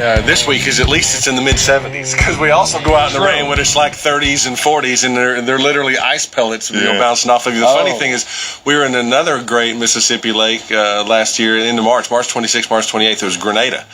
this week is at least it's in the mid-70s, because we also go out in the rain when it's like 30s and 40s, and they're literally ice pellets bouncing off of you. The funny thing is, we were in another great Mississippi lake last year into March 26th, March 28th. It was Grenada,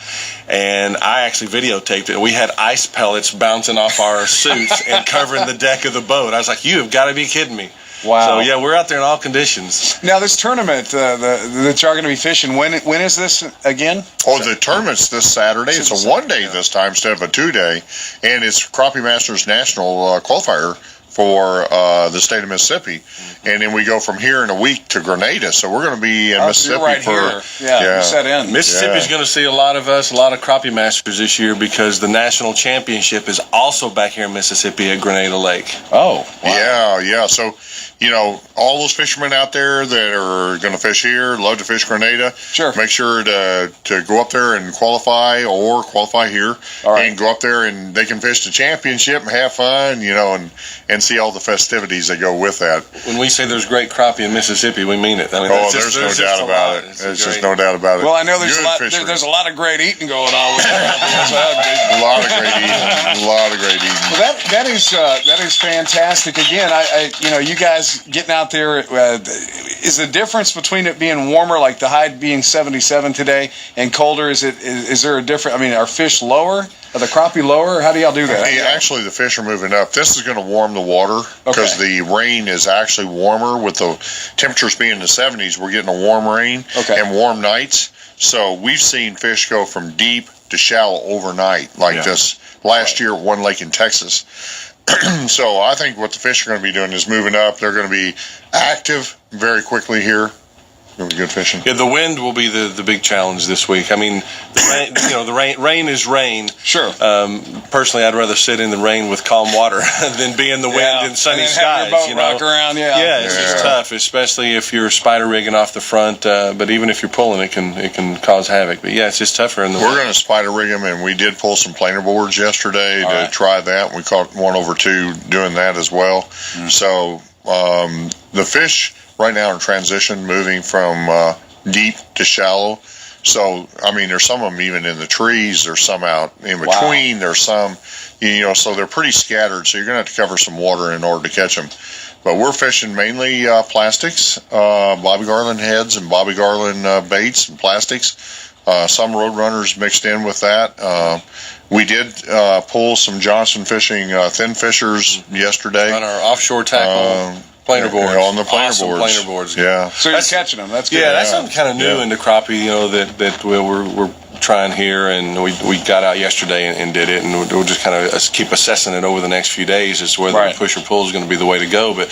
and I actually videotaped it. We had ice pellets bouncing off our suits and covering the deck of the boat. I was like, you have got to be kidding me. Wow. So, yeah, we're out there in all conditions. Now, this tournament that you're going to be fishing, when is this again? Oh, the tournament's this Saturday. It's a one-day this time instead of a two-day. And it's Crappie Masters National qualifier for the state of Mississippi. And then we go from here in a week to Grenada. So we're going to be in Mississippi right for... Here. Yeah, set in. Mississippi's going to see a lot of Crappie Masters this year, because the national championship is also back here in Mississippi at Grenada Lake. Oh, wow. Yeah. So, all those fishermen out there that are going to fish here, love to fish Grenada, sure. Make sure to go up there and qualify here. All right. And go up there and they can fish the championship and have fun, and see all the festivities that go with that. When we say there's great crappie in Mississippi, we mean it. I mean, there's no doubt about it. There's just no doubt about it. Well, I know there's a lot of great eating going on with crappie. A lot of great eating. Well, that is fantastic. Again, you guys getting out there, is the difference between it being warmer, like the high being 77 today, and colder? Is there a difference? I mean, are fish lower? Are the crappie lower? How do y'all do that? Hey, actually, the fish are moving up. This is going to warm the water, because the rain is actually warmer. With the temperatures being in the 70s, we're getting a warm rain and warm nights. So we've seen fish go from deep to shallow overnight, like this last year at one lake in Texas. So I think what the fish are going to be doing is moving up. They're going to be active very quickly here. Really good fishing. Yeah, the wind will be the big challenge this week. I mean, the rain is rain. Sure. Personally, I'd rather sit in the rain with calm water than be in the wind and sunny skies. Have your boat rock around. It's just tough, especially if you're spider rigging off the front. But even if you're pulling, it can cause havoc. But it's just tougher in the wind. We're going to spider rig them, and we did pull some planer boards yesterday to try that. We caught 1/2 doing that as well. So the fish right now in transition, moving from deep to shallow. So, I mean, there's some of them even in the trees. There's some out in between. There's some, so they're pretty scattered. So you're going to have to cover some water in order to catch them. But we're fishing mainly plastics, Bobby Garland heads and Bobby Garland baits and plastics. Some road runners mixed in with that. We did pull some Johnson Fishing thin fishers yesterday. On our offshore tackle. Planer boards. On the planer boards. Planer boards. Yeah. So you're catching them. That's good. Yeah, that's something kind of new into crappie, that we're trying here, and we got out yesterday and did it, and we'll just kind of keep assessing it over the next few days as to whether the push or pull is going to be the way to go. But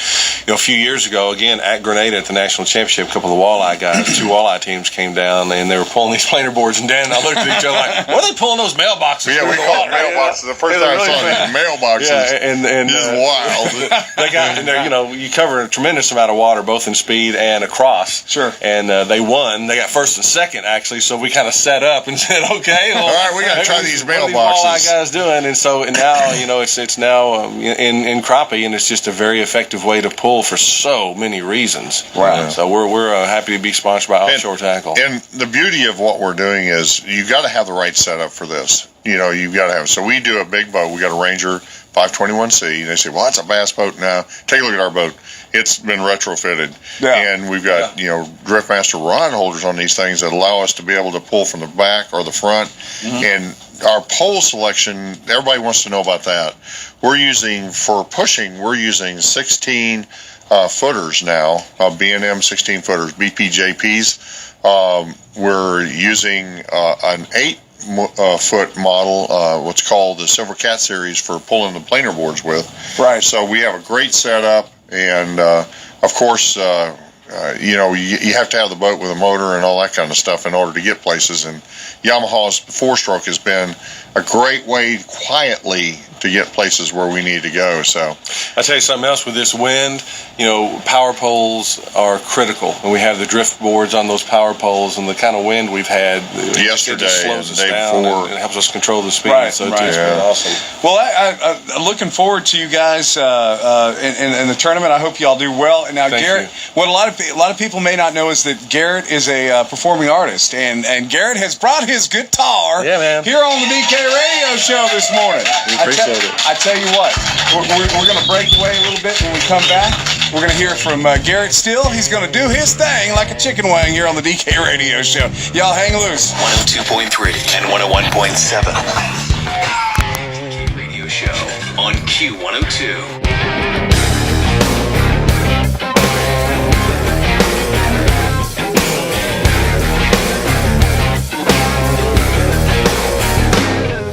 a few years ago, again at Grenada at the national championship, a couple of the walleye guys, 2 walleye teams came down, and they were pulling these planer boards, and Dan and I looked at each other like, "What are they pulling those mailboxes?" Yeah, we call it mailboxes. The first time I saw it, mailboxes. Yeah, and this is wild. They got, and you cover a tremendous amount of water, both in speed and across. Sure. And they won. They got first and second actually. So we kind of set up and said, okay. All right, we got to try these mailboxes. What are these walleye guys doing? And now, it's now in crappie, and it's just a very effective way to pull for so many reasons. Wow. So we're happy to be sponsored by Offshore Tackle. And the beauty of what we're doing is you've got to have the right setup for this. You've got to have. So we do a big boat. We got a Ranger 521C. They say, well, that's a bass boat. Now take a look at our boat. It's been retrofitted, and we've got Driftmaster rod holders on these things that allow us to be able to pull from the back or the front. And our pole selection, everybody wants to know about that. We're using 16 footers now, B&M 16 footers, BPJPs. We're using an 8-foot model, what's called the Silver Cat series, for pulling the planer boards with. Right. So we have a great setup, and of course, you have to have the boat with a motor and all that kind of stuff in order to get places. And Yamaha's 4-stroke has been a great way quietly to get places where we need to go. So I'll tell you something else with this wind. Power poles are critical, and we have the drift boards on those power poles, and the kind of wind we've had yesterday, it just slows us day down, before. and it helps us control the speed. Right, so it's been awesome. Well, I'm looking forward to you guys in the tournament. I hope you all do well. And now, Garrett, what a lot of lot of people may not know is that Garrett is a performing artist, and Garrett has brought his guitar here on the DK Radio Show this morning. We appreciate it. I tell you what, we're going to break away a little bit when we come back. We're going to hear from Garrett Still. He's going to do his thing like a chicken wing here on the DK Radio Show. Y'all hang loose. 102.3 and 101.7. Radio Show on Q102.